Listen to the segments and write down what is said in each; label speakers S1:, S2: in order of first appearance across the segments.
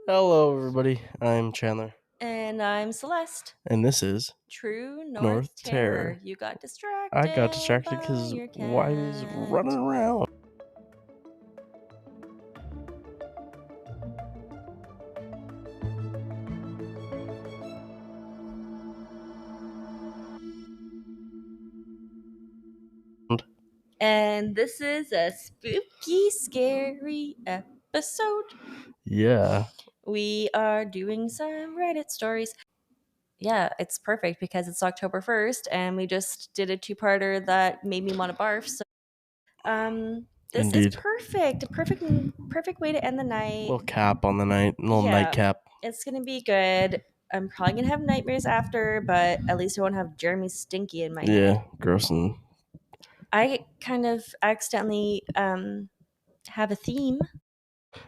S1: Hello, everybody. I'm Chandler,
S2: And I'm Celeste.
S1: and this is
S2: True North
S1: North
S2: Terror.
S1: Terror.
S2: You got
S1: I got
S2: distracted
S1: distracted
S2: by
S1: because
S2: your
S1: Wiley's
S2: cat.
S1: running around.
S2: And this is a spooky, scary episode.
S1: Yeah,
S2: We are doing some Reddit stories. Yeah, it's perfect because it's October 1st and we just did a two-parter that made me want to barf. So this is
S1: indeed.
S2: perfect. A perfect way to end the night.
S1: Little cap on the night, little
S2: Yeah,
S1: nightcap.
S2: it's gonna be good. I'm probably gonna have nightmares after, but at least I won't have Jeremy Stinky in my head.
S1: Yeah, gross and.
S2: I kind of accidentally have a theme.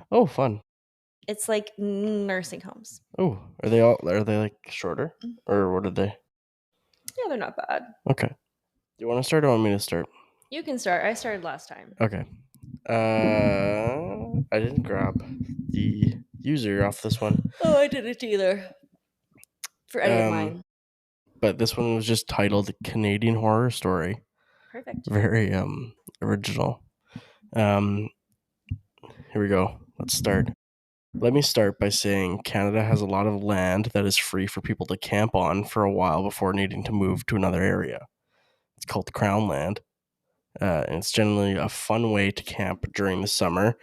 S1: Oh, fun.
S2: It's like nursing homes.
S1: Oh, are they all? Are they like shorter, or what are they?
S2: Yeah, they're not bad.
S1: Okay. Do you want to start or want me to start?
S2: You can start. I started last time.
S1: Okay. I didn't grab the user off this one.
S2: Oh, I didn't either. For any of mine.
S1: But this one was just titled Canadian Horror Story.
S2: Perfect.
S1: Very original. Um Here we go. Let's start. Let me start by saying Canada has a lot of land that is free for people to camp on for a while before needing to move to another area. It's called Crownland, and it's generally a fun way to camp during the summer.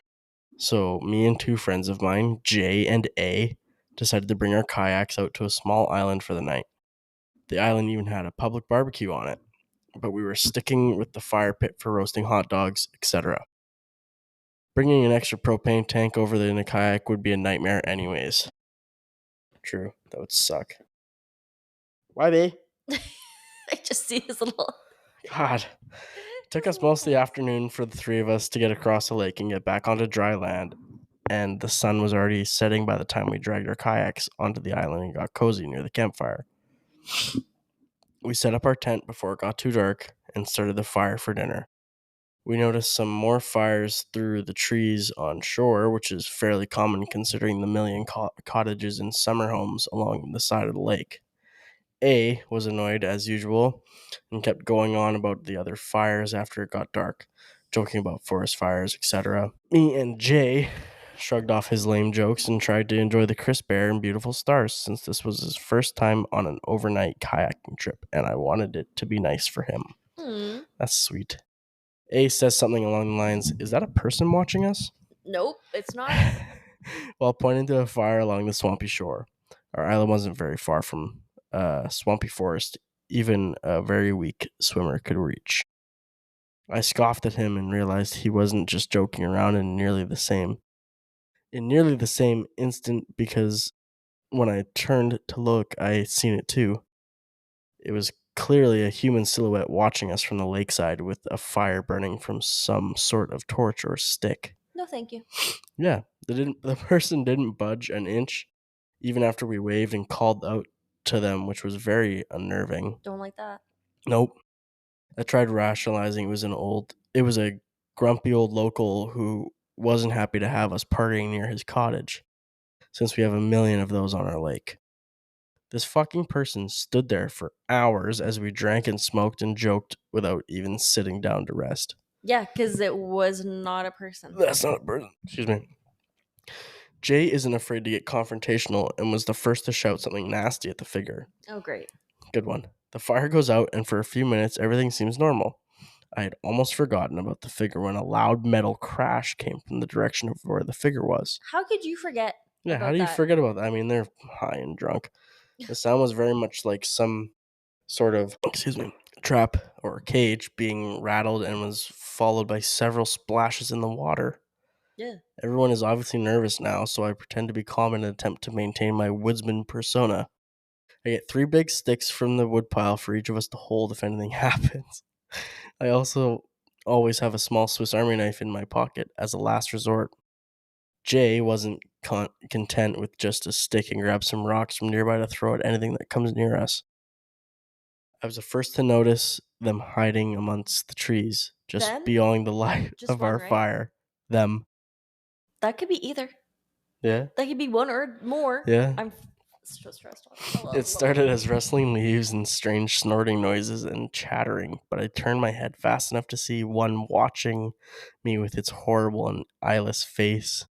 S1: So me and two friends of mine, J and A, decided to bring our kayaks out to a small island for the night. The island even had a public barbecue on it, but we were sticking with the fire pit for roasting hot dogs, etc. Bringing an extra propane tank over in a kayak would be a nightmare anyways. True, that would suck. Why be?
S2: I just see his little.
S1: God. It took us most of the afternoon for the three of us to get across the lake and get back onto dry land, and the sun was already setting by the time we dragged our kayaks onto the island and got cozy near the campfire. We set up our tent before it got too dark and started the fire for dinner. We noticed some more fires through the trees on shore, which is fairly common considering the million cottages and summer homes along the side of the lake. A was annoyed as usual and kept going on about the other fires after it got dark, joking about forest fires, etc. Me and J shrugged off his lame jokes and tried to enjoy the crisp air and beautiful stars since this was his first time on an overnight kayaking trip and I wanted it to be nice for him. That's sweet. A says something along the lines, "Is that a person watching us?"
S2: Nope, it's not.
S1: While pointing to a fire along the swampy shore. Our island wasn't very far from a swampy forest, even a very weak swimmer could reach. I scoffed at him and realized he wasn't just joking around in nearly the same instant because when I turned to look, I seen it too. It was clearly a human silhouette watching us from the lakeside with a fire burning from some sort of torch or stick.
S2: No, thank you.
S1: Yeah, the person didn't budge an inch, even after we waved and called out to them, which was very unnerving.
S2: Don't like that.
S1: Nope. I tried rationalizing it was a grumpy old local who wasn't happy to have us partying near his cottage, since we have a million of those on our lake. This fucking person stood there for hours as we drank and smoked and joked without even sitting down to rest.
S2: Yeah, because it was not a person.
S1: That's not a person. Excuse me. Jay isn't afraid to get confrontational and was the first to shout something nasty at the figure.
S2: Oh, great.
S1: Good one. The fire goes out, and for a few minutes, everything seems normal. I had almost forgotten about the figure when a loud metal crash came from the direction of where the figure was.
S2: How could you forget
S1: Yeah, how
S2: about
S1: do you
S2: that?
S1: forget about that? I mean, they're high and drunk. The sound was very much like some sort of, trap or cage being rattled and was followed by several splashes in the water.
S2: Yeah.
S1: Everyone is obviously nervous now, so I pretend to be calm in an attempt to maintain my woodsman persona. I get 3 big sticks from the woodpile for each of us to hold if anything happens. I also always have a small Swiss Army knife in my pocket as a last resort. Jay wasn't content with just a stick and grabbed some rocks from nearby to throw at anything that comes near us. I was the first to notice them hiding amongst the trees, just
S2: Them?
S1: beyond the light
S2: Just
S1: of
S2: one,
S1: our
S2: right?
S1: fire. Them.
S2: That could be either.
S1: Yeah.
S2: That could be one or more.
S1: Yeah.
S2: I'm so stressed
S1: It
S2: out.
S1: started as rustling leaves and strange snorting noises and chattering, but I turned my head fast enough to see one watching me with its horrible and eyeless face.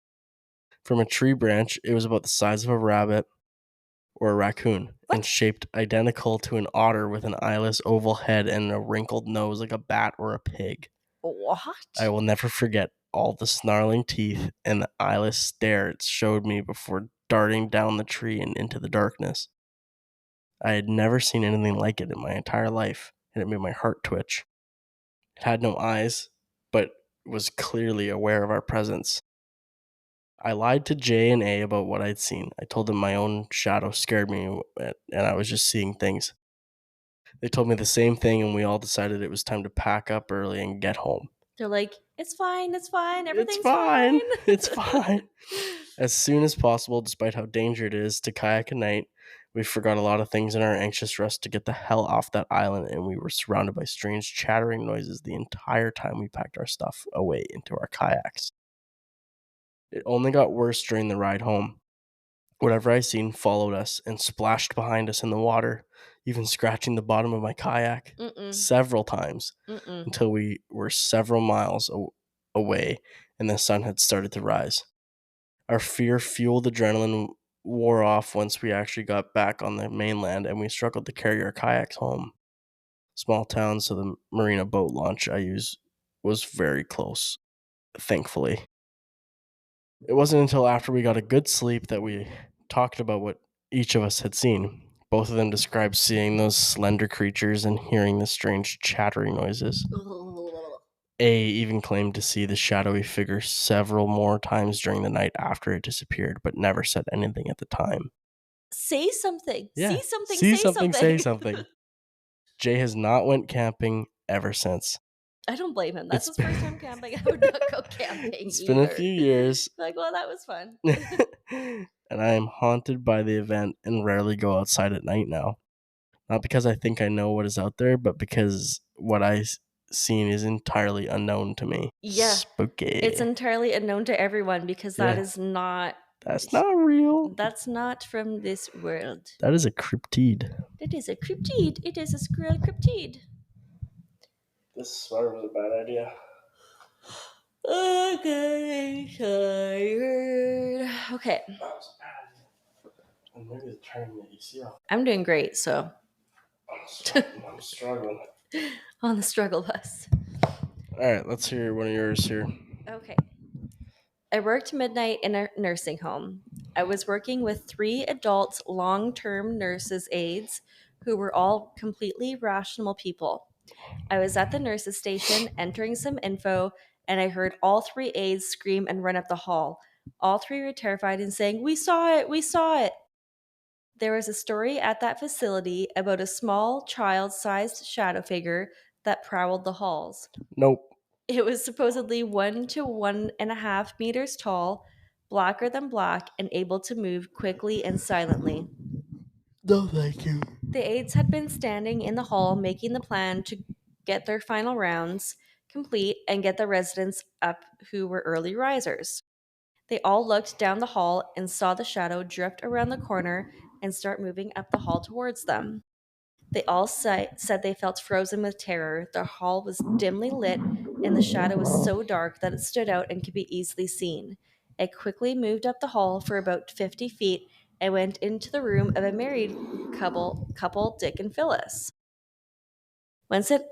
S1: From a tree branch, it was about the size of a rabbit or a raccoon and
S2: What?
S1: shaped identical to an otter with an eyeless oval head and a wrinkled nose like a bat or a pig. I
S2: What?
S1: will never forget all the snarling teeth and the eyeless stare it showed me before darting down the tree and into the darkness. I had never seen anything like it in my entire life, and it made my heart twitch. It had no eyes, but was clearly aware of our presence. I lied to Jay and A about what I'd seen. I told them my own shadow scared me and I was just seeing things. They told me the same thing, and we all decided it was time to pack up early and get home.
S2: They're like, it's fine,
S1: It's
S2: everything's
S1: fine.
S2: fine.
S1: It's fine. As soon as possible, despite how dangerous it is to kayak at night, we forgot a lot of things in our anxious rush to get the hell off that island, and we were surrounded by strange chattering noises the entire time we packed our stuff away into our kayaks. It only got worse during the ride home. Whatever I seen followed us and splashed behind us in the water, even scratching the bottom of my kayak
S2: Mm-mm.
S1: several times
S2: Mm-mm.
S1: until we were several miles away and the sun had started to rise. Our fear fueled adrenaline wore off once we actually got back on the mainland and we struggled to carry our kayaks home. Small town, so the marina boat launch I used was very close, thankfully. It wasn't until after we got a good sleep that we talked about what each of us had seen. Both of them described seeing those slender creatures and hearing the strange chattering noises. A even claimed to see the shadowy figure several more times during the night after it disappeared, but never said anything at the time.
S2: Say something.
S1: Yeah,
S2: See something.
S1: see
S2: Say
S1: something, say
S2: something.
S1: something. Jay has not went camping ever since.
S2: I don't blame him. That's
S1: It's
S2: his first time camping. I would not go camping
S1: it's been a
S2: either.
S1: few years,
S2: Like, well, that was fun.
S1: and I am haunted by the event and rarely go outside at night now. Not because I think I know what is out there, but because what I've seen is entirely unknown to me.
S2: Yeah,
S1: Spooky.
S2: it's entirely unknown to everyone because that
S1: Yeah,
S2: is not.
S1: that's not real.
S2: That's not from this world.
S1: That is a cryptid.
S2: It is a cryptid. It is a squirrel cryptid.
S1: This sweater was a bad idea.
S2: Okay, tired. Okay,
S1: That was a bad idea. And maybe turning the AC off.
S2: I'm doing great. So
S1: I'm struggling.
S2: on the struggle bus.
S1: All right, let's hear one of yours here.
S2: Okay. I worked midnight in a nursing home. I was working with 3 adult long term nurses' aides who were all completely rational people. I was at the nurses' station entering some info, and I heard all 3 aides scream and run up the hall. All 3 were terrified and saying, "We saw it! We saw it!" There was a story at that facility about a small child sized shadow figure that prowled the halls.
S1: Nope.
S2: It was supposedly 1 to 1.5 meters tall, blacker than black, and able to move quickly and silently.
S1: No, thank you.
S2: The aides had been standing in the hall making the plan to get their final rounds complete and get the residents up who were early risers. They all looked down the hall and saw the shadow drift around the corner and start moving up the hall towards them. They all said they felt frozen with terror. The hall was dimly lit, and the shadow was so dark that it stood out and could be easily seen. It quickly moved up the hall for about 50 feet and went into the room of a married couple Dick and Phyllis. Once it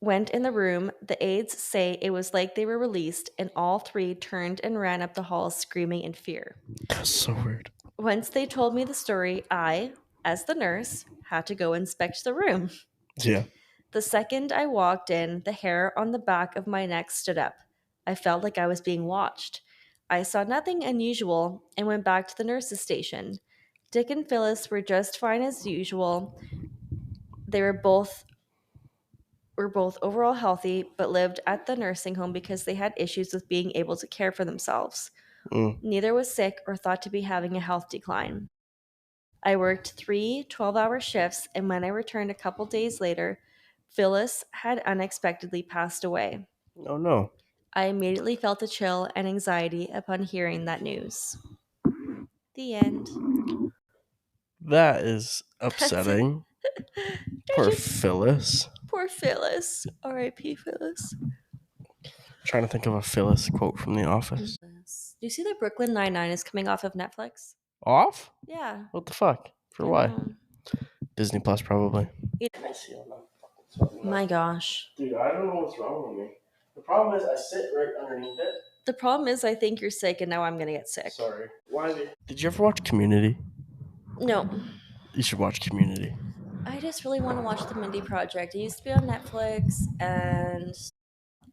S2: went in the room, the aides say it was like they were released, and all 3 turned and ran up the hall screaming in fear.
S1: That's so weird.
S2: Once they told me the story, I, as the nurse, had to go inspect the room.
S1: Yeah.
S2: The second I walked in, the hair on the back of my neck stood up. I felt like I was being watched. I saw nothing unusual and went back to the nurse's station. Dick and Phyllis were just fine as usual. They were both overall healthy, but lived at the nursing home because they had issues with being able to care for themselves.
S1: Mm.
S2: Neither was sick or thought to be having a health decline. I worked 3 12-hour shifts, and when I returned a couple days later, Phyllis had unexpectedly passed away.
S1: Oh no.
S2: I immediately felt a chill and anxiety upon hearing that news. The end.
S1: That is
S2: That's it.
S1: upsetting. Poor Phyllis.
S2: Poor Phyllis. R.I.P. Phyllis.
S1: Trying to think of a Phyllis quote from The Office.
S2: Do you see that Brooklyn Nine-Nine is coming off of Netflix?
S1: Off?
S2: Yeah.
S1: What the fuck? For
S2: I
S1: why?
S2: know.
S1: Disney Plus, probably.
S2: My gosh.
S1: Dude, I don't know what's wrong with me. The problem is I sit right underneath it.
S2: The problem is I think you're sick and now I'm gonna get sick.
S1: Sorry. Why? Did you ever watch Community?
S2: No.
S1: You should watch Community.
S2: I just really want to watch The Mindy Project. It used to be on Netflix and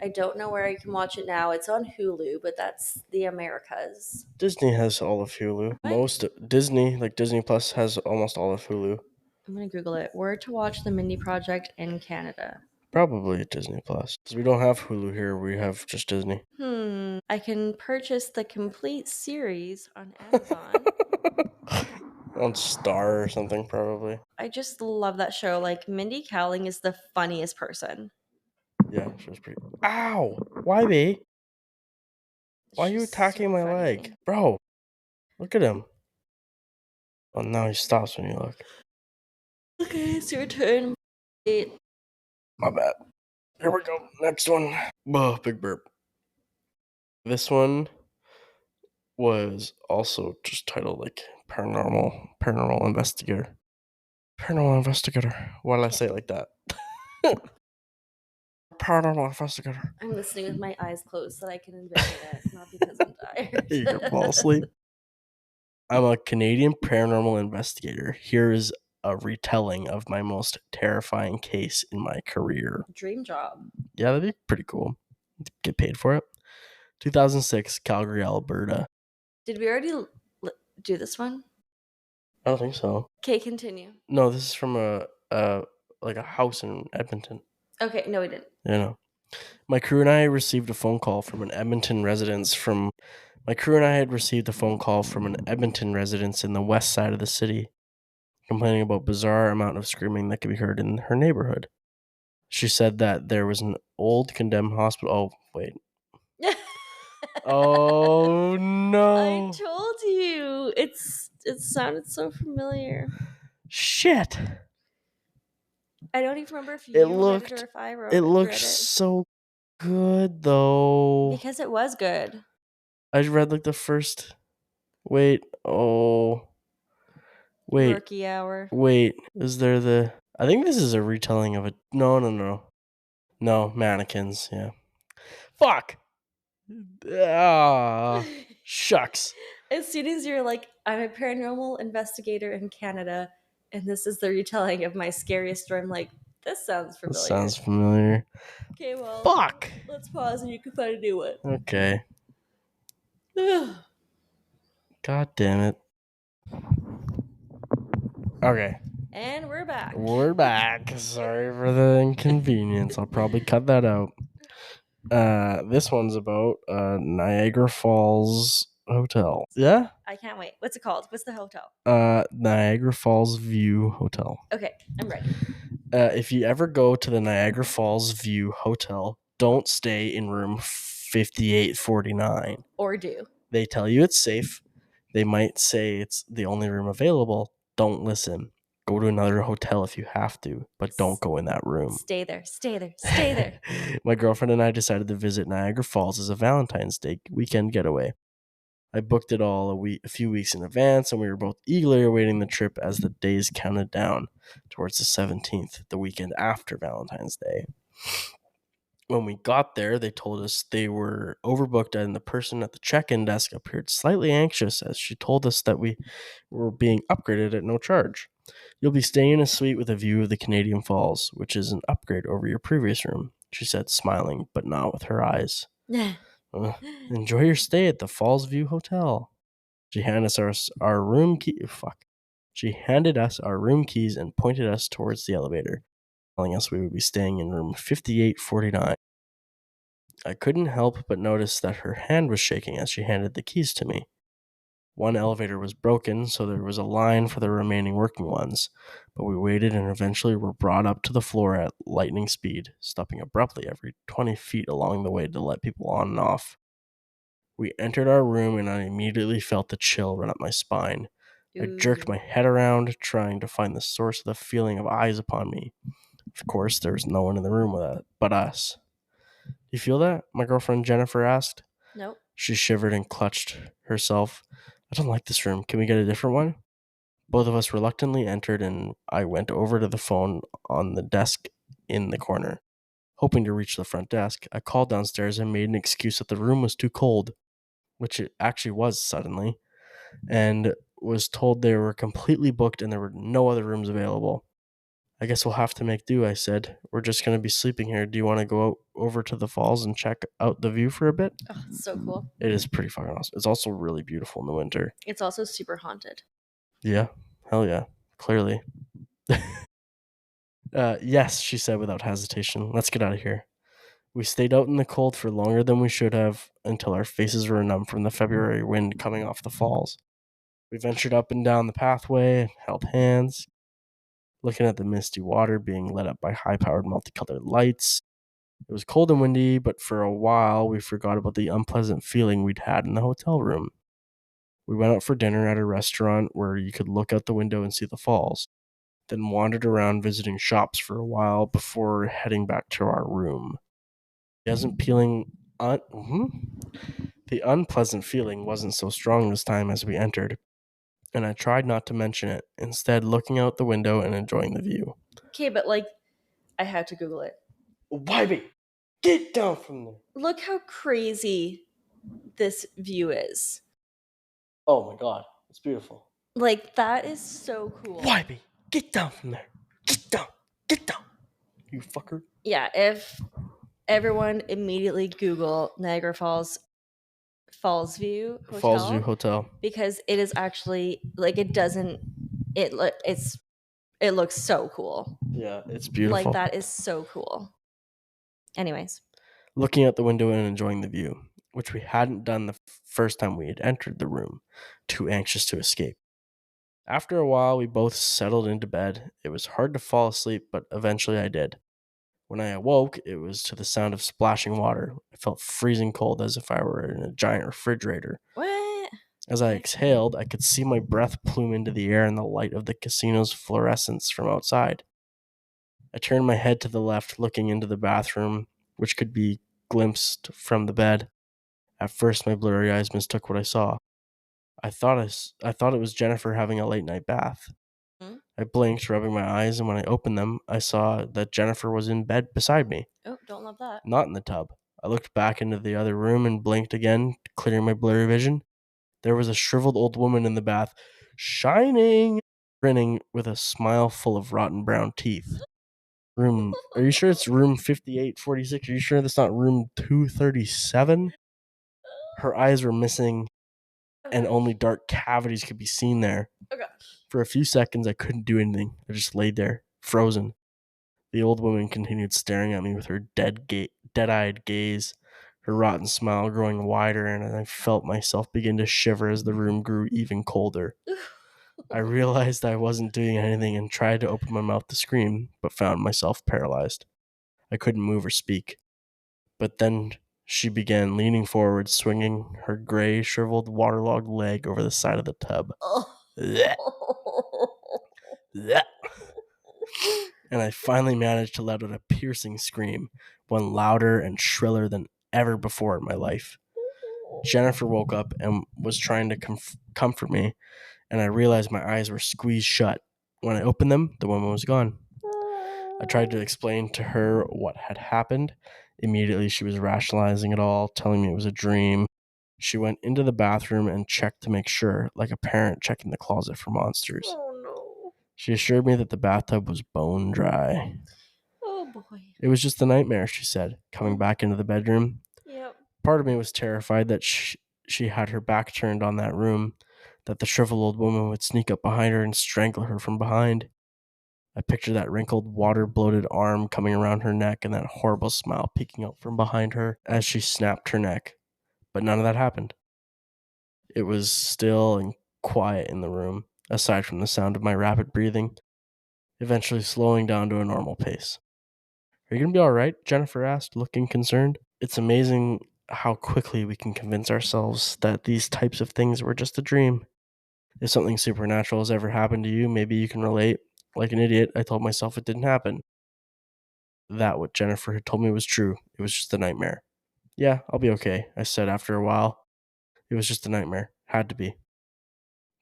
S2: I don't know where I can watch it now. It's on Hulu, but that's the Americas.
S1: Disney has all of Hulu.
S2: What?
S1: Most Disney, like Disney Plus, has almost all of Hulu.
S2: I'm gonna Google it. Where to watch The Mindy Project in Canada.
S1: Probably Disney Plus. Because we don't have Hulu here, we have just Disney.
S2: I can purchase the complete series on Amazon.
S1: On Star or something, probably.
S2: I just love that show. Like, Mindy Kaling is the funniest person.
S1: Yeah, she was pretty. Ow! Why, me? Why are you
S2: She's
S1: attacking
S2: so
S1: my
S2: funny.
S1: leg? Bro, look at him. Oh, now he stops when you look.
S2: Okay, it's your turn.
S1: My bad. Here we go. Next one. Oh, big burp. This one was also just titled like paranormal investigator. Paranormal investigator. Why did I say it like that? Paranormal investigator.
S2: I'm listening with my eyes closed so that I can envision it, not because I'm tired.
S1: You can fall asleep. I'm a Canadian paranormal investigator. Here is a retelling of my most terrifying case in my career.
S2: Dream job.
S1: Yeah, that'd be pretty cool. Get paid for it. 2006, Calgary, Alberta.
S2: Did we already do this one?
S1: I don't think so.
S2: Okay, continue.
S1: No, this is from a house in Edmonton.
S2: Okay, no, we didn't.
S1: You know. My crew and I received a phone call from an Edmonton residence My crew and I had received a phone call from an Edmonton residence in the west side of the city, complaining about bizarre amount of screaming that could be heard in her neighborhood. She said that there was an old condemned hospital. Oh, wait. Oh, no.
S2: I told you. It sounded so familiar.
S1: Shit.
S2: I don't even remember if you
S1: It
S2: read it or if I wrote
S1: It
S2: it.
S1: looked
S2: read it.
S1: so good, though.
S2: Because it was good.
S1: I read like the first. Wait. Oh. Wait.
S2: Rookie hour.
S1: Wait. Is there the. I think this is a retelling of a. No. No, mannequins. Yeah. Fuck. Ah. Shucks.
S2: As soon as you're like, I'm a paranormal investigator in Canada, and this is the retelling of my scariest story, I'm like, this sounds familiar.
S1: This sounds familiar.
S2: Okay, well,
S1: Fuck.
S2: let's pause and you can find a new one.
S1: Okay. God damn it. Okay.
S2: And we're back.
S1: We're back. Sorry for the inconvenience. I'll probably cut that out. This one's about Niagara Falls Hotel. Yeah?
S2: I can't wait. What's it called? What's the hotel?
S1: Niagara Falls View Hotel.
S2: Okay, I'm ready.
S1: If you ever go to the Niagara Falls View Hotel, don't stay in room 5849.
S2: Or do.
S1: They tell you it's safe. They might say it's the only room available. Don't listen. Go to another hotel if you have to, but don't go in that room.
S2: Stay there. Stay there. Stay there.
S1: My girlfriend and I decided to visit Niagara Falls as a Valentine's Day weekend getaway. I booked it all a few weeks in advance, and we were both eagerly awaiting the trip as the days counted down towards the 17th, the weekend after Valentine's Day. When we got there, they told us they were overbooked, and the person at the check-in desk appeared slightly anxious as she told us that we were being upgraded at no charge. You'll be staying in a suite with a view of the Canadian Falls, which is an upgrade over your previous room, she said, smiling, but not with her eyes. Enjoy your stay at the Falls View Hotel. She handed us our room key. She handed us our room keys and pointed us towards the elevator, telling us we would be staying in room 5849. I couldn't help but notice that her hand was shaking as she handed the keys to me. One elevator was broken, so there was a line for the remaining working ones, but we waited and eventually were brought up to the floor at lightning speed, stopping abruptly every 20 feet along the way to let people on and off. We entered our room, and I immediately felt the chill run up my spine. I jerked
S2: Ooh.
S1: my head around, trying to find the source of the feeling of eyes upon me. Of course, there was no one in the room with us, but us. You feel that? My girlfriend Jennifer asked.
S2: Nope.
S1: She shivered and clutched herself. I don't like this room. Can we get a different one? Both of us reluctantly entered, and I went over to the phone on the desk in the corner. Hoping to reach the front desk, I called downstairs and made an excuse that the room was too cold, which it actually was suddenly, and was told they were completely booked and there were no other rooms available. I guess we'll have to make do, I said. We're just going to be sleeping here. Do you want to go over to the falls and check out the view for a bit?
S2: Oh, it's so cool.
S1: It is pretty fucking awesome. It's also really beautiful in the winter.
S2: It's also super haunted.
S1: Yeah, hell yeah, clearly. Yes, she said without hesitation. Let's get out of here. We stayed out in the cold for longer than we should have until our faces were numb from the February wind coming off the falls. We ventured up and down the pathway and held hands, looking at the misty water being lit up by high-powered multicolored lights. It was cold and windy, but for a while we forgot about the unpleasant feeling we'd had in the hotel room. We went out for dinner at a restaurant where you could look out the window and see the falls, then wandered around visiting shops for a while before heading back to our room. The unpleasant feeling wasn't so strong this time as we entered, and I tried not to mention it, instead looking out the window and enjoying the view.
S2: Okay, but like, I had to Google it.
S1: Why, get down from there.
S2: Look how crazy this view is.
S1: Oh my god, it's beautiful.
S2: Like, that is so cool.
S1: Why, get down from there. Get down. You fucker.
S2: Yeah, if everyone immediately Google Niagara Falls View Hotel.
S1: Falls View Hotel.
S2: Because it is actually, like, it looks so cool.
S1: Yeah, it's beautiful.
S2: Like, that is so cool. Anyways.
S1: Looking out the window and enjoying the view, which we hadn't done the first time we had entered the room, too anxious to escape. After a while, we both settled into bed. It was hard to fall asleep, but eventually I did. When I awoke, it was to the sound of splashing water. I felt freezing cold as if I were in a giant refrigerator.
S2: What?
S1: As I exhaled, I could see my breath plume into the air in the light of the casino's fluorescence from outside. I turned my head to the left, looking into the bathroom, which could be glimpsed from the bed. At first, my blurry eyes mistook what I saw. I thought it was Jennifer having a late night bath. I blinked, rubbing my eyes, and when I opened them, I saw that Jennifer was in bed beside me.
S2: Oh, don't love that.
S1: Not in the tub. I looked back into the other room and blinked again, clearing my blurry vision. There was a shriveled old woman in the bath, shining, grinning with a smile full of rotten brown teeth. Are you sure it's room 5846? Are you sure that's not room 237? Her eyes were missing, and only dark cavities could be seen there.
S2: Oh gosh.
S1: For a few seconds, I couldn't do anything. I just laid there, frozen. The old woman continued staring at me with her dead-eyed gaze, her rotten smile growing wider, and I felt myself begin to shiver as the room grew even colder. I realized I wasn't doing anything and tried to open my mouth to scream, but found myself paralyzed. I couldn't move or speak. But then she began leaning forward, swinging her gray, shriveled, waterlogged leg over the side of the tub. Blech. Blech. And I finally managed to let out a piercing scream, one louder and shriller than ever before in my life. Jennifer woke up and was trying to comfort me, and I realized my eyes were squeezed shut. When I opened them, the woman was gone. I tried to explain to her what had happened. Immediately, she was rationalizing it all, telling me it was a dream. She went into the bathroom and checked to make sure, like a parent checking the closet for monsters.
S2: Oh no.
S1: She assured me that the bathtub was bone dry.
S2: Oh boy.
S1: It was just a nightmare, she said, coming back into the bedroom.
S2: Yep.
S1: Part of me was terrified that she had her back turned on that room, that the shriveled old woman would sneak up behind her and strangle her from behind. I pictured that wrinkled, water-bloated arm coming around her neck and that horrible smile peeking out from behind her as she snapped her neck. But none of that happened. It was still and quiet in the room, aside from the sound of my rapid breathing, eventually slowing down to a normal pace. Are you going to be all right? Jennifer asked, looking concerned. It's amazing how quickly we can convince ourselves that these types of things were just a dream. If something supernatural has ever happened to you, maybe you can relate. Like an idiot, I told myself it didn't happen. That what Jennifer had told me was true. It was just a nightmare. Yeah, I'll be okay, I said after a while. It was just a nightmare. Had to be.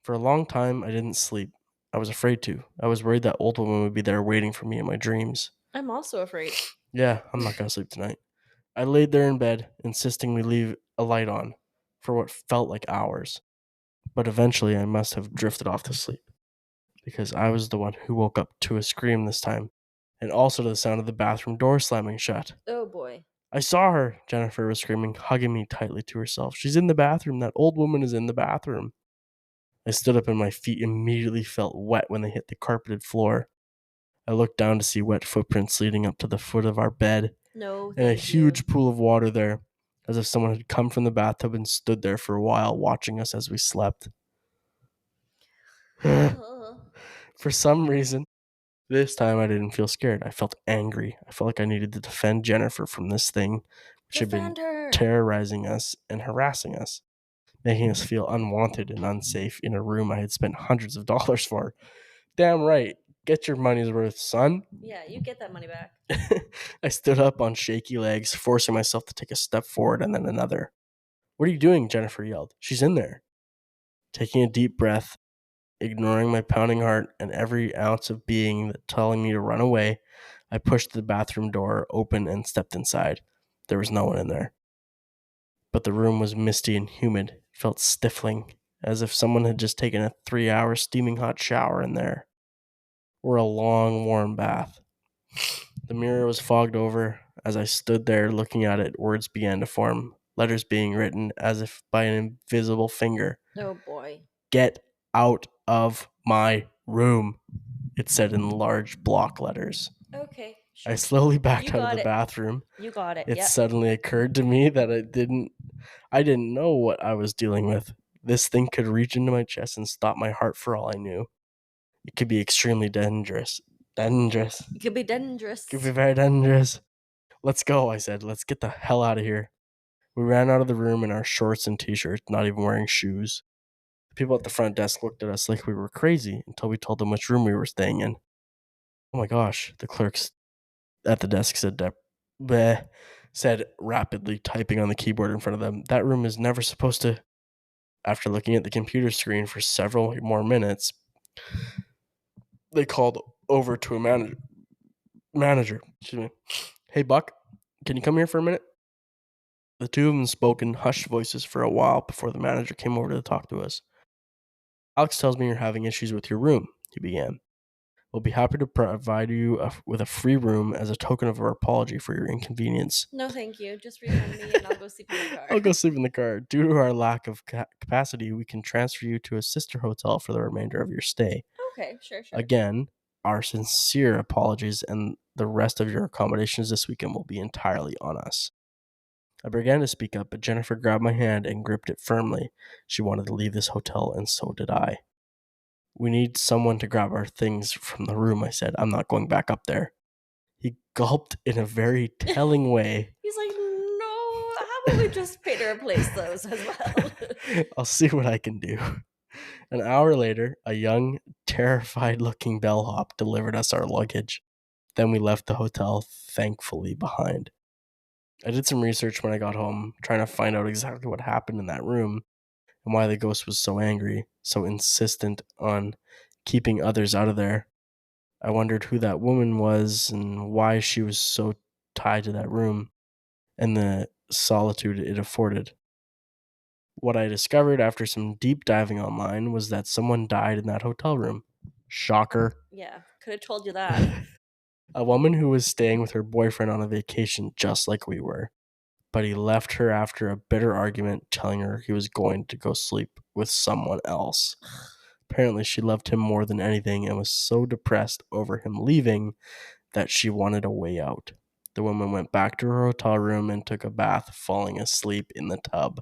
S1: For a long time, I didn't sleep. I was afraid to. I was worried that old woman would be there waiting for me in my dreams.
S2: I'm also afraid.
S1: Yeah, I'm not gonna sleep tonight. I laid there in bed, insisting we leave a light on for what felt like hours. But eventually, I must have drifted off to sleep because I was the one who woke up to a scream this time, and also to the sound of the bathroom door slamming shut.
S2: Oh boy.
S1: I saw her, Jennifer was screaming, hugging me tightly to herself. She's in the bathroom. That old woman is in the bathroom. I stood up and my feet immediately felt wet when they hit the carpeted floor. I looked down to see wet footprints leading up to the foot of our bed
S2: No,
S1: and a
S2: thank you.
S1: huge pool of water there, as if someone had come from the bathtub and stood there for a while watching us as we slept. For some reason, this time I didn't feel scared. I felt angry. I felt like I needed to defend Jennifer from this thing which had been
S2: Defend her.
S1: terrorizing us and harassing us, making us feel unwanted and unsafe in a room I had spent hundreds of dollars for. Damn right. Get your money's worth, son.
S2: Yeah, you get that money back.
S1: I stood up on shaky legs, forcing myself to take a step forward and then another. What are you doing? Jennifer yelled. She's in there. Taking a deep breath, ignoring my pounding heart and every ounce of being telling me to run away, I pushed the bathroom door open and stepped inside. There was no one in there. But the room was misty and humid. It felt stifling, as if someone had just taken a 3-hour steaming hot shower in there, or a long, warm bath. The mirror was fogged over. As I stood there looking at it, words began to form, letters being written as if by an invisible finger.
S2: Oh boy.
S1: Get out of my room, it said in large block letters.
S2: Okay.
S1: I slowly backed
S2: You
S1: out of
S2: got
S1: the
S2: it.
S1: bathroom.
S2: You got it.
S1: It
S2: Yep.
S1: suddenly occurred to me that I didn't know what I was dealing with. This thing could reach into my chest and stop my heart for all I knew. It could be extremely dangerous. Dangerous.
S2: It could be dangerous.
S1: Could be very dangerous. Let's go, I said. Let's get the hell out of here. We ran out of the room in our shorts and t-shirts, not even wearing shoes. The people at the front desk looked at us like we were crazy until we told them which room we were staying in. Oh my gosh, the clerks at the desk said rapidly, typing on the keyboard in front of them. That room is never supposed to. After looking at the computer screen for several more minutes, they called over to a manager. Excuse me. Hey, Buck, can you come here for a minute? The two of them spoke in hushed voices for a while before the manager came over to talk to us. Alex tells me you're having issues with your room, he began. We'll be happy to provide you with a free room as a token of our apology for your inconvenience.
S2: No, thank you. Just refund me and I'll go sleep in the car.
S1: I'll go sleep in the car. Due to our lack of capacity, we can transfer you to a sister hotel for the remainder of your stay.
S2: Okay, sure.
S1: Again, our sincere apologies, and the rest of your accommodations this weekend will be entirely on us. I began to speak up, but Jennifer grabbed my hand and gripped it firmly. She wanted to leave this hotel, and so did I. We need someone to grab our things from the room, I said. I'm not going back up there. He gulped in a very telling way.
S2: He's like, no, how about we just pay to replace those as well?
S1: I'll see what I can do. An hour later, a young, terrified-looking bellhop delivered us our luggage. Then we left the hotel, thankfully, behind. I did some research when I got home, trying to find out exactly what happened in that room and why the ghost was so angry, so insistent on keeping others out of there. I wondered who that woman was and why she was so tied to that room and the solitude it afforded. What I discovered after some deep diving online was that someone died in that hotel room. Shocker.
S2: Yeah, could have told you that.
S1: A woman who was staying with her boyfriend on a vacation just like we were. But he left her after a bitter argument, telling her he was going to go sleep with someone else. Apparently, she loved him more than anything and was so depressed over him leaving that she wanted a way out. The woman went back to her hotel room and took a bath, falling asleep in the tub.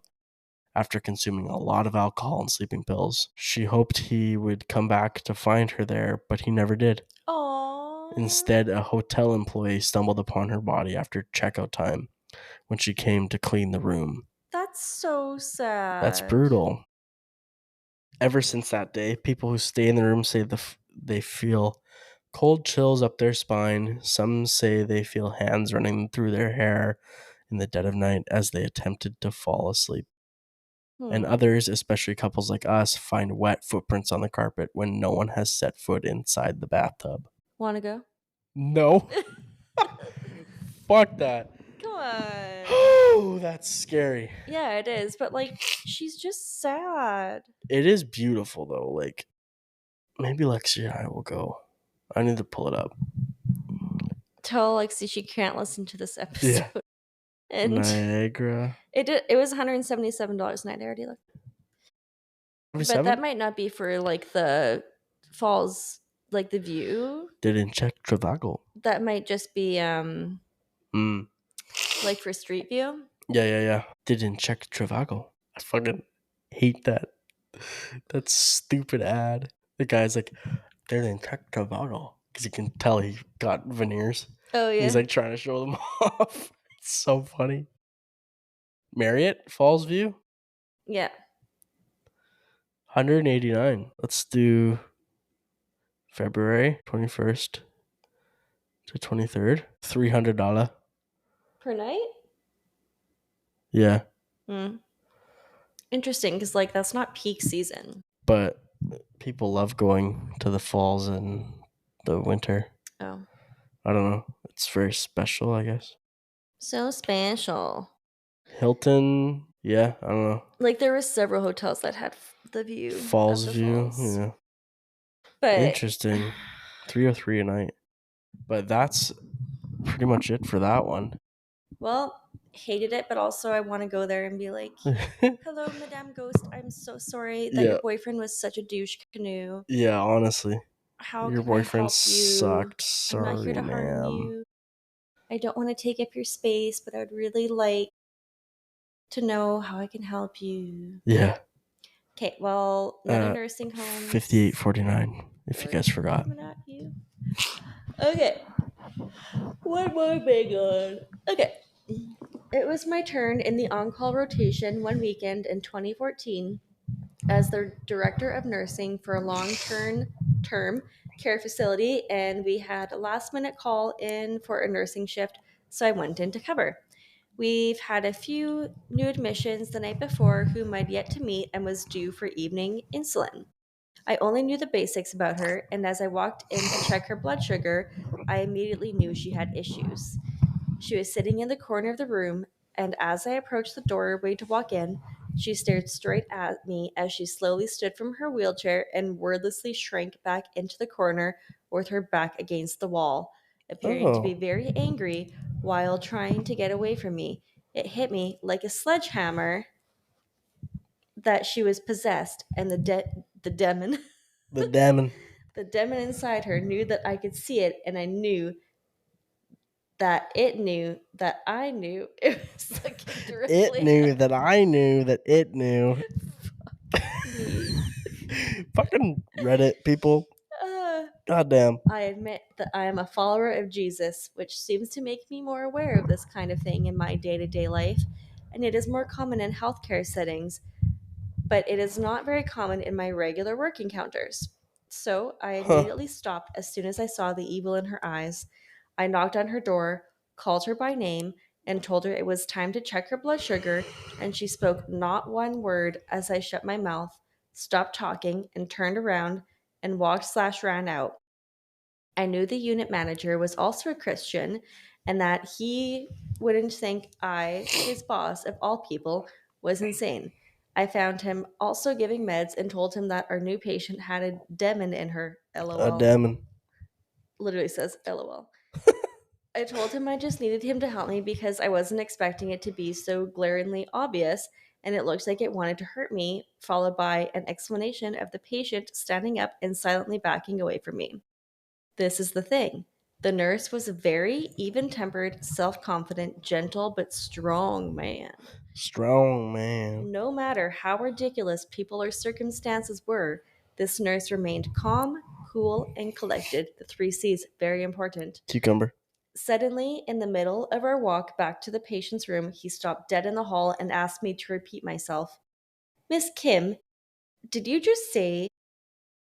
S1: After consuming a lot of alcohol and sleeping pills, she hoped he would come back to find her there, but he never did.
S2: Aww.
S1: Instead, a hotel employee stumbled upon her body after checkout time. when she came to clean the room.
S2: That's so
S1: That's
S2: sad.
S1: brutal. Ever since that day, people who stay in the room say they feel cold chills up their spine. Some say they feel hands running through their hair in the dead of night as they attempted to fall asleep. And
S2: Hmm.
S1: others, especially couples like us, find wet footprints on the carpet when no one has set foot inside the bathtub.
S2: Want to go?
S1: No. Fuck that.
S2: Come on.
S1: Oh, that's scary.
S2: Yeah, it is. But like, she's just sad.
S1: It is beautiful though. Like, maybe Lexi and I will go. I need to pull it up.
S2: Tell Lexi she can't listen to this episode.
S1: Yeah.
S2: And
S1: Niagara.
S2: it was $177 a night. I already looked. But that
S1: 7?
S2: might not be for like the falls, like the view.
S1: Didn't check Travago.
S2: That might just be
S1: Mm.
S2: like for street view.
S1: Yeah. Didn't check Travago. I fucking hate that. That stupid ad. The guy's like, didn't check Travago. Because you can tell he got veneers.
S2: Oh yeah.
S1: He's like trying to show them off. It's so funny. Marriott Falls View,
S2: Yeah.
S1: 189. Let's do February 21st to 23rd. $300.
S2: Per night?
S1: Yeah.
S2: Hmm. Interesting, because like that's not peak season.
S1: But people love going to the falls in the winter.
S2: Oh.
S1: I don't know. It's very special, I guess.
S2: So special.
S1: Hilton, yeah, I don't know.
S2: Like there were several hotels that had the view.
S1: Falls
S2: of the
S1: View,
S2: falls.
S1: yeah.
S2: But
S1: Interesting. 303 a night. But that's pretty much it for that one.
S2: well, hated it, but also I want to go there and be like, hello, Madame Ghost. I'm so sorry that
S1: Yeah.
S2: your boyfriend was such a douche canoe.
S1: Yeah, honestly.
S2: How
S1: Your
S2: can I
S1: boyfriend
S2: help you?
S1: sucked.
S2: I'm not
S1: Sorry,
S2: here to harm
S1: ma'am.
S2: you. I don't want to take up your space, but I would really like to know how I can help you.
S1: Yeah.
S2: Okay, well, many nursing homes.
S1: 58.49. If you guys forgot.
S2: Coming at you. Okay. One more big one. Okay. It was my turn in the on-call rotation one weekend in 2014 as the director of nursing for a long-term care facility, and we had a last-minute call in for a nursing shift, so I went in to cover. We've had a few new admissions the night before whom I'd yet to meet and was due for evening insulin. I only knew the basics about her, and as I walked in to check her blood sugar, I immediately knew she had issues. She was sitting in the corner of the room, and as I approached the doorway to walk in, she stared straight at me as she slowly stood from her wheelchair and wordlessly shrank back into the corner with her back against the wall, appearing to be very angry while trying to get away from me. It hit me like a sledgehammer that she was possessed, and the demon
S1: The demon.
S2: the demon inside her knew that I could see it, and I knew that it knew that I knew it was looking directly
S1: It knew that I knew that it knew.
S2: me.
S1: Fucking Reddit people. Goddamn.
S2: I admit that I am a follower of Jesus, which seems to make me more aware of this kind of thing in my day-to-day life, and it is more common in healthcare settings, but it is not very common in my regular work encounters. So I immediately stopped as soon as I saw the evil in her eyes. I knocked on her door, called her by name, and told her it was time to check her blood sugar, and she spoke not one word as I shut my mouth, stopped talking, and turned around and walked/ran out. I knew the unit manager was also a Christian and that he wouldn't think I, his boss of all people, was insane. I found him also giving meds and told him that our new patient had a demon in her.
S1: A
S2: LOL.
S1: demon.
S2: Literally says LOL. I told him I just needed him to help me because I wasn't expecting it to be so glaringly obvious and it looked like it wanted to hurt me, followed by an explanation of the patient standing up and silently backing away from me. This is the thing. The nurse was a very even tempered, self confident, gentle, but strong man.
S1: Strong man.
S2: No matter how ridiculous people or circumstances were, this nurse remained calm, cool, and collected. The three C's, very important.
S1: Cucumber.
S2: Suddenly, in the middle of our walk back to the patient's room, he stopped dead in the hall and asked me to repeat myself. Miss Kim, did you just say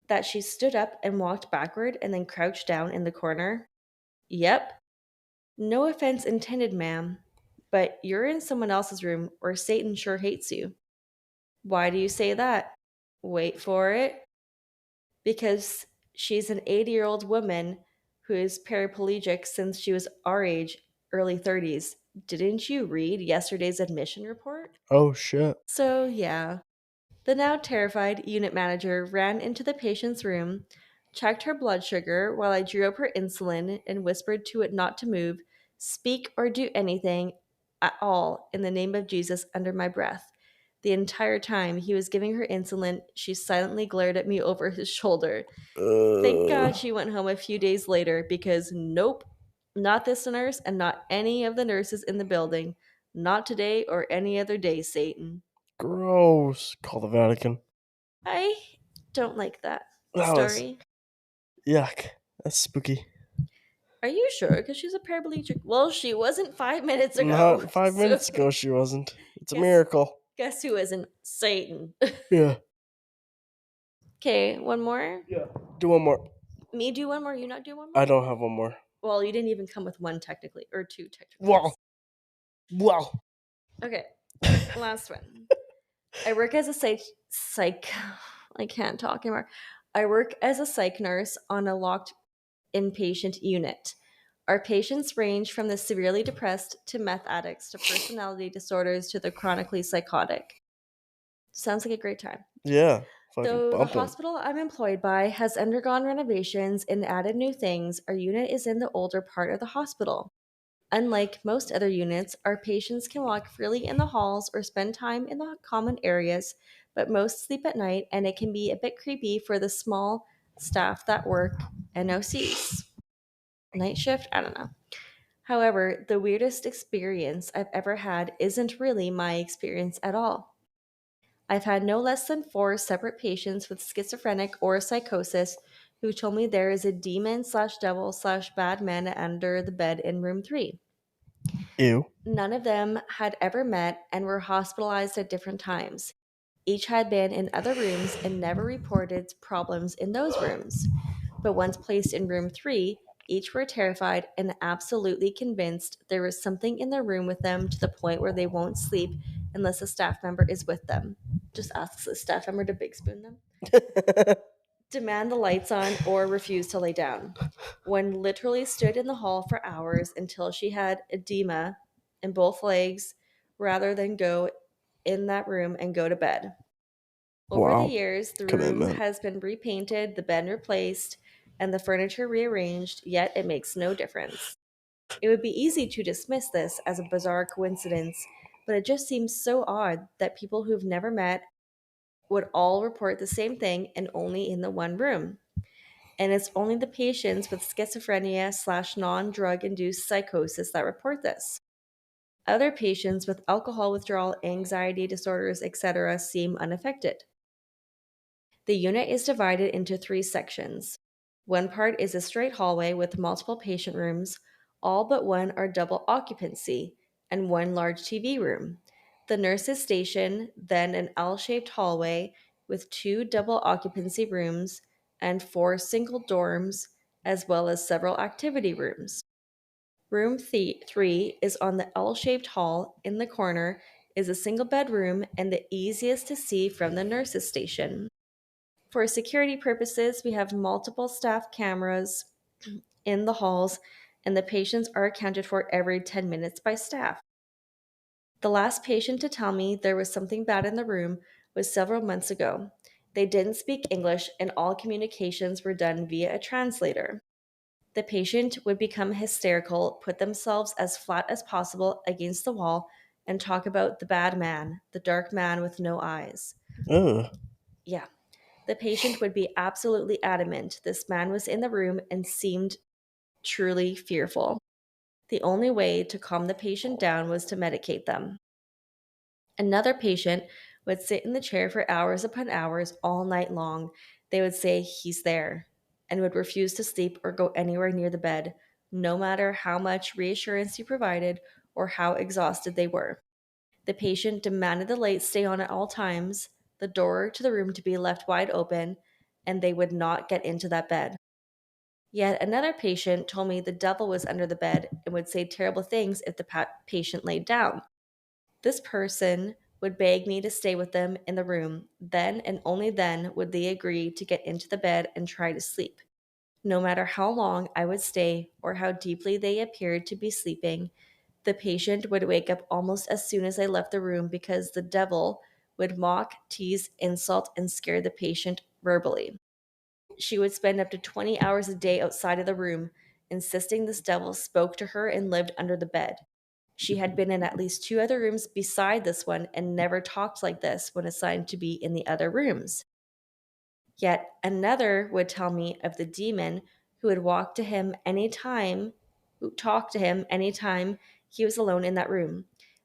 S2: that she stood up and walked backward and then crouched down in the corner? Yep. No offense intended, ma'am, but you're in someone else's room or Satan sure hates you. Why do you say that? Wait for it. Because she's an 80-year-old woman who is paraplegic since she was our age, early 30s. Didn't you read yesterday's admission report?
S1: Oh shit.
S2: So, yeah. The now terrified unit manager ran into the patient's room, checked her blood sugar while I drew up her insulin and whispered to it not to move, speak, or do anything at all in the name of Jesus under my breath. The entire time he was giving her insulin, she silently glared at me over his shoulder. Thank
S1: Uh,
S2: God she went home a few days later because nope, not this nurse and not any of the nurses in the building. Not today or any other day, Satan.
S1: gross. Call the Vatican.
S2: I don't like that
S1: That was
S2: story.
S1: yuck. That's spooky.
S2: Are you sure? Because she's a paraplegic. Well, she wasn't 5 minutes ago.
S1: Not 5 minutes
S2: So
S1: ago she wasn't. It's a
S2: guess
S1: miracle.
S2: guess who isn't? Satan.
S1: Yeah.
S2: Okay, one more.
S1: Yeah. Do one more.
S2: Me do one more. You not do one
S1: I
S2: more.
S1: don't have one more.
S2: Well, you didn't even come with one technically, or two technically.
S1: Wow. Wow.
S2: Okay, last one. I work as a psych. I can't talk anymore. I work as a psych nurse on a locked inpatient unit. Our patients range from the severely depressed to meth addicts to personality disorders to the chronically psychotic. Sounds like a great time.
S1: Yeah. Fucking
S2: Though the
S1: bumping.
S2: hospital I'm employed by has undergone renovations and added new things, our unit is in the older part of the hospital. Unlike most other units, our patients can walk freely in the halls or spend time in the common areas, but most sleep at night, and it can be a bit creepy for the small staff that work NOCs. Night shift? I don't know. However, the weirdest experience I've ever had isn't really my experience at all. I've had no less than four separate patients with schizophrenic or psychosis who told me there is a demon slash devil slash bad man under the bed in room 3.
S1: Ew.
S2: None of them had ever met and were hospitalized at different times. Each had been in other rooms and never reported problems in those rooms. But once placed in room 3, each were terrified and absolutely convinced there was something in the room with them to the point where they won't sleep unless a staff member is with them. Just asks the staff member to big spoon them. Demand the lights on, or refuse to lay down. One literally stood in the hall for hours until she had edema in both legs rather than go in that room and go to bed. Over the
S1: Wow.
S2: years, the room
S1: Commitment.
S2: has been repainted, the bed replaced, and the furniture rearranged, yet it makes no difference. It would be easy to dismiss this as a bizarre coincidence, but it just seems so odd that people who've never met would all report the same thing and only in the one room. And it's only the patients with schizophrenia slash non drug induced psychosis that report this. Other patients with alcohol withdrawal, anxiety disorders, etc., seem unaffected. The unit is divided into 3 sections. One part is a straight hallway with multiple patient rooms, all but one are double occupancy, and one large TV room. The nurses' station, then an L shaped hallway with 2 double occupancy rooms and 4 single dorms, as well as several activity rooms. Room 3 is on the L shaped hall. In the corner is a single bedroom and the easiest to see from the nurses' station. For security purposes, we have multiple staff cameras in the halls, and the patients are accounted for every 10 minutes by staff. The last patient to tell me there was something bad in the room was several months ago. They didn't speak English, and all communications were done via a translator. The patient would become hysterical, put themselves as flat as possible against the wall, and talk about the bad man, the dark man with no eyes.
S1: Ugh.
S2: Yeah. The patient would be absolutely adamant this man was in the room and seemed truly fearful. The only way to calm the patient down was to medicate them. Another patient would sit in the chair for hours upon hours all night long. They would say, "He's there," and would refuse to sleep or go anywhere near the bed, no matter how much reassurance you provided or how exhausted they were. The patient demanded the lights stay on at all times, the door to the room to be left wide open, and they would not get into that bed. Yet another patient told me the devil was under the bed and would say terrible things if the patient laid down. This person would beg me to stay with them in the room. Then and only then would they agree to get into the bed and try to sleep. No matter how long I would stay or how deeply they appeared to be sleeping, the patient would wake up almost as soon as I left the room because the devil would mock, tease, insult, and scare the patient verbally. She would spend up to 20 hours a day outside of the room, insisting this devil spoke to her and lived under the bed. She had been in at least two other rooms beside this one and never talked like this when assigned to be in the other rooms. Yet another would tell me of the demon who would walk to him anytime, who talked to him anytime he was alone in that room.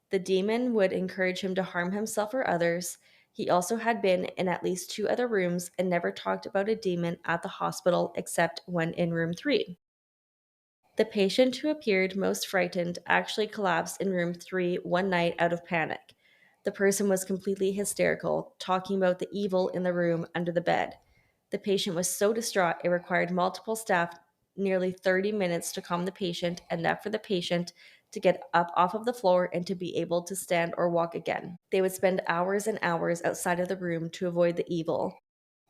S2: The demon would encourage him to harm himself or others. He also had been in at least two other rooms and never talked about a demon at the hospital except when in room 3. The patient who appeared most frightened actually collapsed in room 3 one night out of panic. The person was completely hysterical, talking about the evil in the room under the bed. The patient was so distraught it required multiple staff nearly 30 minutes to calm the patient, enough for the patient to get up off of the floor and to be able to stand or walk again. They would spend hours and hours outside of the room to avoid the evil.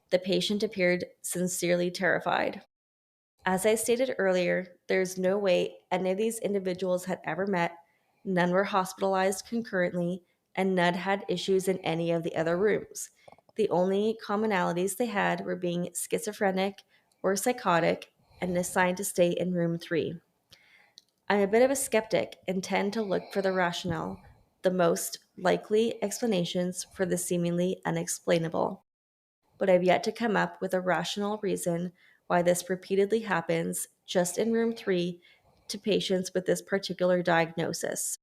S2: The patient appeared sincerely terrified. As I stated earlier, there's no way any of these individuals had ever met, none were hospitalized concurrently, and none had issues in any of the other rooms. The only commonalities they had were being schizophrenic or psychotic and assigned to stay in room 3. I'm a bit of a skeptic and tend to look for the rationale, the most likely explanations for the seemingly unexplainable, but I've yet to come up with a rational reason why this repeatedly happens just in room 3 to patients with this particular diagnosis.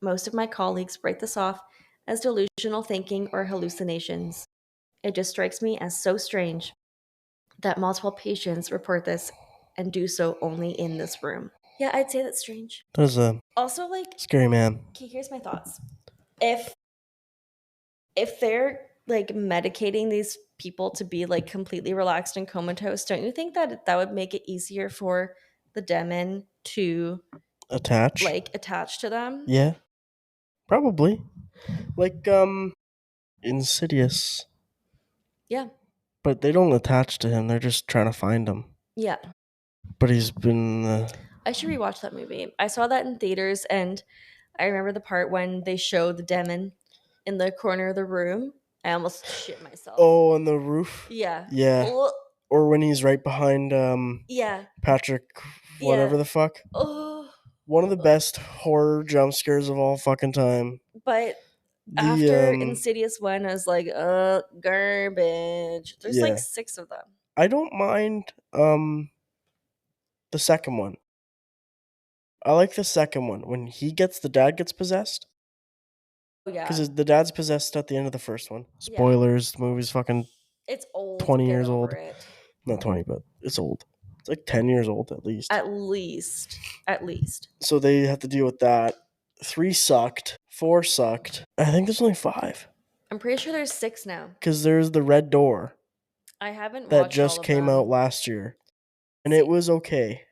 S2: Most of my colleagues write this off as delusional thinking or hallucinations. It just strikes me as so strange that multiple patients report this and do so only in this room. Yeah, I'd say that's strange.
S1: That's a
S2: Also, like,
S1: scary man.
S2: okay, here's my thoughts. If they're like medicating these people to be like completely relaxed and comatose, don't you think that that would make it easier for the demon to
S1: Attach?
S2: like attach to them?
S1: Yeah, probably. Like, Insidious.
S2: Yeah.
S1: But they don't attach to him, they're just trying to find him.
S2: Yeah.
S1: But he's been.
S2: I should rewatch that movie. I saw that in theaters and I remember the part when they show the demon in the corner of the room. I almost shit myself.
S1: Oh, on the roof?
S2: Yeah.
S1: Yeah.
S2: Oh,
S1: Or when he's right behind
S2: yeah.
S1: Patrick, whatever
S2: Yeah.
S1: the fuck.
S2: Oh.
S1: One of the best horror jump scares of all fucking time.
S2: But
S1: The
S2: after Insidious 1, I was like, garbage. There's like
S1: yeah.
S2: 6 of them.
S1: I don't mind the second one. I like the second one when the dad gets possessed
S2: Oh, yeah.
S1: because the dad's possessed at the end of the first one.
S2: Yeah.
S1: Spoilers: the movie's fucking
S2: It's old.
S1: 20
S2: Get
S1: years
S2: over
S1: old.
S2: it.
S1: Not 20, but it's old. It's like 10 years old at least.
S2: At least. At least.
S1: So they have to deal with that. 3 sucked. 4 sucked. I think there's only 5
S2: I'm pretty sure there's 6 now.
S1: because there's the Red Door
S2: I haven't
S1: that
S2: watched all
S1: just
S2: of
S1: came
S2: them.
S1: out last year, and it was okay.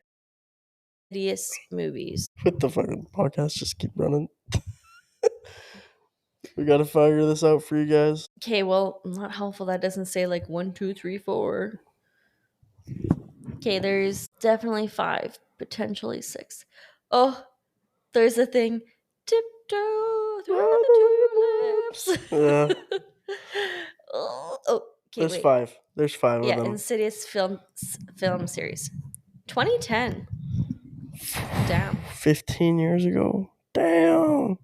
S2: Insidious movies.
S1: What the fucking podcast just keep running. We gotta figure this out for you guys.
S2: Okay, well, not helpful. That doesn't say like 1, 2, 3, 4. Okay, there's definitely 5, potentially 6. Oh, there's a thing. Tiptoe through the tulips.
S1: Yeah,
S2: Oh, okay,
S1: there's
S2: wait.
S1: 5. There's 5 of
S2: Yeah,
S1: them.
S2: Insidious film series. 2010. Damn.
S1: 15 years ago. Damn.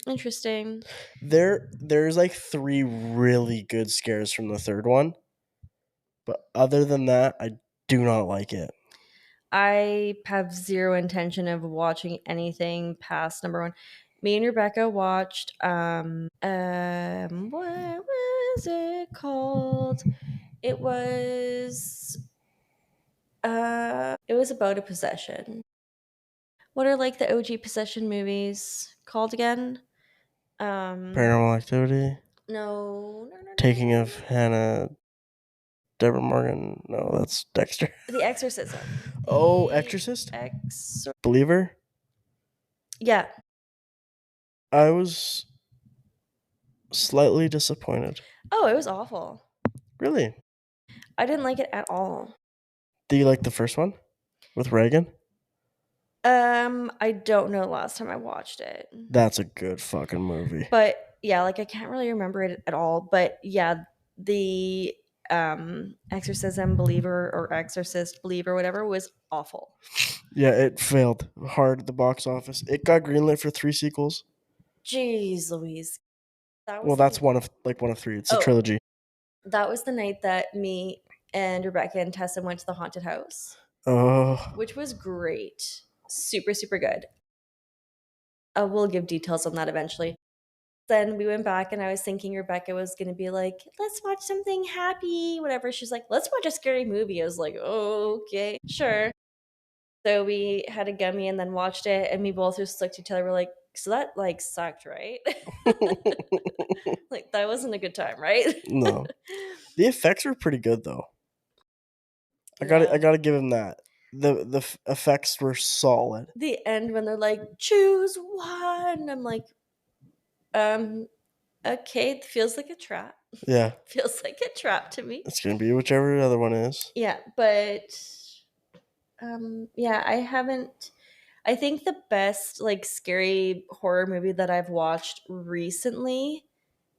S2: Interesting.
S1: There's like 3 really good scares from the third one, but other than that, I do not like it.
S2: I have zero intention of watching anything past number 1. Me and Rebecca watched what was it called? It was It was about a possession. What are like the OG possession movies called again?
S1: Paranormal Activity.
S2: No.
S1: Taking of Hannah. Deborah Morgan. No, that's Dexter.
S2: The Exorcism.
S1: Oh,
S2: The
S1: Exorcist?
S2: Ex.
S1: Believer?
S2: Yeah.
S1: I was slightly disappointed.
S2: Oh, it was awful.
S1: Really?
S2: I didn't like it at all.
S1: Do you like the first one? With Reagan?
S2: I don't know the last time I watched it.
S1: That's a good fucking movie.
S2: But yeah, like I can't really remember it at all. But yeah, the Exorcism Believer or Exorcist Believer, whatever, was awful.
S1: Yeah, it failed hard at the box office. It got greenlit for 3 sequels.
S2: Jeez Louise. That
S1: Well,
S2: was
S1: that's
S2: the
S1: one of 3. It's a trilogy.
S2: that was the night that me and Rebecca and Tessa went to the haunted house,
S1: Oh,
S2: which was great. Super, super good. We'll give details on that eventually. Then we went back and I was thinking Rebecca was going to be like, let's watch something happy, whatever. She's like, let's watch a scary movie. I was like, oh, okay, sure. So we had a gummy and then watched it, and we both just looked at each other. We're like, so that like sucked, right? Like that wasn't a good time, right?
S1: no. The effects were pretty good though. I
S2: Yeah.
S1: got to give him that. The effects were solid.
S2: The end when they're like, choose one. I'm like, okay, it feels like a trap.
S1: Yeah.
S2: Feels like a trap to me.
S1: It's going to be whichever the other one is.
S2: Yeah, but yeah, I think the best like scary horror movie that I've watched recently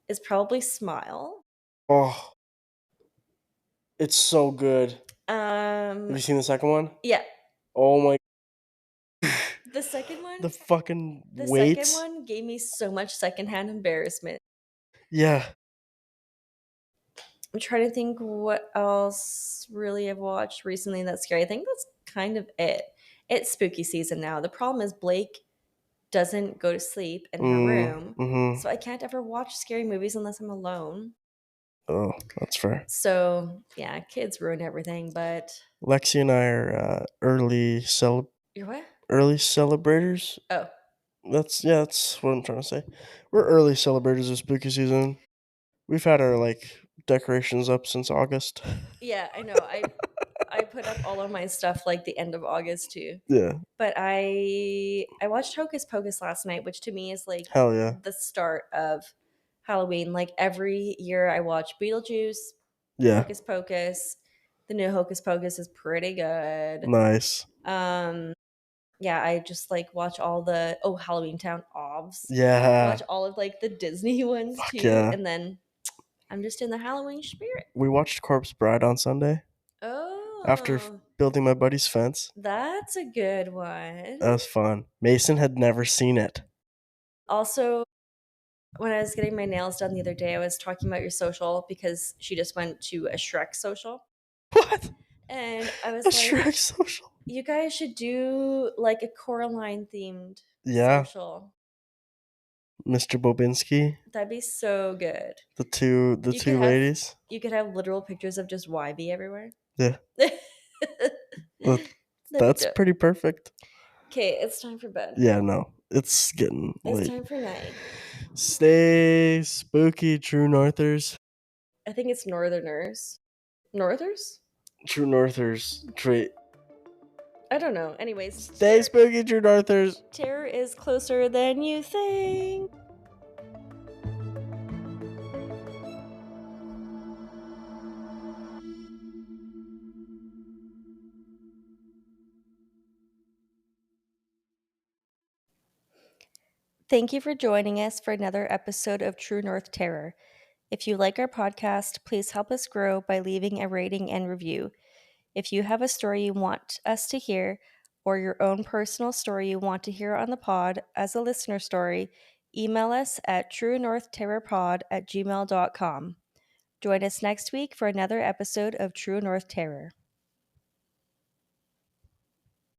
S2: is probably Smile.
S1: Oh, it's so good. Have
S2: Um
S1: you seen the second one?
S2: yeah,
S1: Oh my.
S2: the second one,
S1: The fucking
S2: the second
S1: weights.
S2: one gave me so much secondhand embarrassment.
S1: Yeah.
S2: I'm trying to think what else really I've watched recently that's scary. I think that's kind of it. It's spooky season now. The problem is Blake doesn't go to sleep in her room,
S1: Mm-hmm.
S2: so I can't ever watch scary movies unless I'm alone.
S1: Oh, that's fair.
S2: So yeah, kids ruin everything. But
S1: Lexi and I are
S2: you're what?
S1: early celebrators.
S2: Oh
S1: That's what I'm trying to say. We're early celebrators of spooky season. We've had our like decorations up since August.
S2: yeah, I know. I put up all of my stuff like the end of August too.
S1: Yeah.
S2: But I watched Hocus Pocus last night, which to me is like
S1: Hell yeah.
S2: the start of Halloween. Like every year I watch Beetlejuice,
S1: Yeah.
S2: Hocus Pocus. The new Hocus Pocus is pretty good.
S1: Nice.
S2: Yeah, I just like watch all the Halloween Town OVs.
S1: Yeah.
S2: Watch all of like the Disney ones
S1: Fuck
S2: too,
S1: yeah.
S2: and then I'm just in the Halloween spirit.
S1: We watched Corpse Bride on Sunday after
S2: Oh,
S1: building my buddy's fence.
S2: that's a good
S1: That
S2: one.
S1: was fun. Mason had never seen it.
S2: Also, when I was getting my nails done the other day, I was talking about your social because she just went to a Shrek social.
S1: What?
S2: And I
S1: A
S2: was like,
S1: Shrek social?
S2: you guys should do like a Coraline themed
S1: Yeah.
S2: social.
S1: Mr. Bobinski.
S2: That'd be so good.
S1: The two
S2: You could have
S1: ladies.
S2: you could have literal pictures of just YB everywhere.
S1: Yeah.
S2: That'd be
S1: That's
S2: dope.
S1: pretty perfect.
S2: Okay, it's time for bed.
S1: Yeah, no. It's getting
S2: It's
S1: late.
S2: time for night.
S1: Stay spooky, true northers.
S2: I think it's Northerners. Northers?
S1: True northers.
S2: I don't know. Anyways,
S1: Stay spooky, true northers.
S2: terror is closer than you think. Thank you for joining us for another episode of True North Terror. If you like our podcast, please help us grow by leaving a rating and review. If you have a story you want us to hear, or your own personal story you want to hear on the pod as a listener story, email us at truenorthterrorpod@gmail.com. Join us next week for another episode of True North Terror.